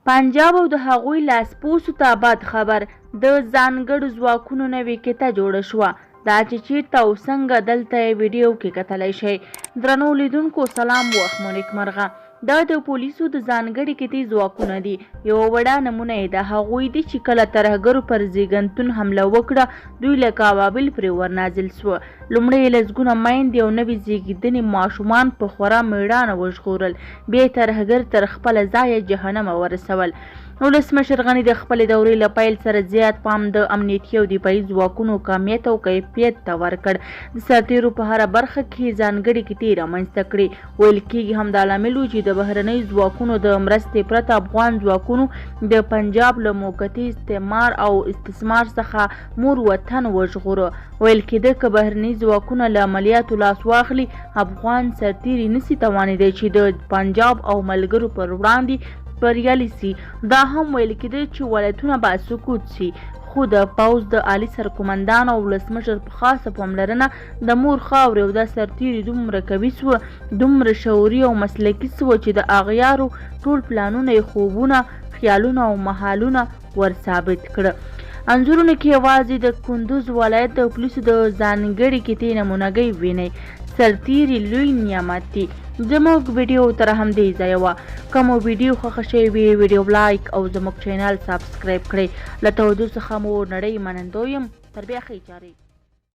پنجاب او د هغوی لاسپوڅو ته بد خبر. د ځانګړو ځواکونو نوې کته جوړه شوه. دا چې چیرته او څنګه دلته یې ویډیو کې کتلی شئ. درنو لیدونکو سلام وخت مو نیکمرغه. دا د پولیسو د ځانګړي کتې ځواکونه دي. یوه وړه نمونه یې د هغوی دي چې کله ترهګرو پر زیږنتون حمله وکړه دوی له کابل پرې ورنازل سوه. لومړی یې لسګونه میندې او نوي زیږېدلي ماشومان په خورا میړانه وژغورل. بیا یې ترهګر تر خپله ځایه جهنمه ورسول. ولسمشر غني د خپلې دورې له پیل سره زیات پام د امنیتي او دفاعي ځواکونو کمیت او کیفیت ته ورکړ. د سرتیرو په هره برخه کې ځانګړې کتې رامنځته کړې. ویل کېږي همدا لامل و چې د بهرنیو ځواکونو د مرستې پرته افغان ځواکونو د پنجاب له موقتي استعمار او استثمار څخه مور وطن وژغوره. ویل کېده که بهرني ځواکونه له عملیاتو لاس واخلي افغان سرتیري نسي توانېدی چې د پنجاب او ملګرو پر وړاندې بریالي سي. دا هم ویل کېده چې ولایتونه به سقوط سي. خو د پوځ د عالي سرقمندان او ولسمشر په خاصه پاملرنه د مور خاورې او د سرتیري دومره قوي سوه، دومره شعوري او مسلکي سوه چې د اغیارو ټول پلانونه یې خوبونه، خیالونه او مهالونه ورثابت کړه. انځورونو کې یوازې د کندوز ولایت د پولیسو د ځانګړي کتې نمونهګۍ وینئ. سرتیري لوی نعمت دی. زموږ ویډیو تر همدې ځایه وه. که مو ویډیو خوښه شوې وي ویډیو لایک او زموږ چینل سابسکرایب کړئ. له تودو څخه مو نړۍ منندوی یم. تر بیا ښې چارې.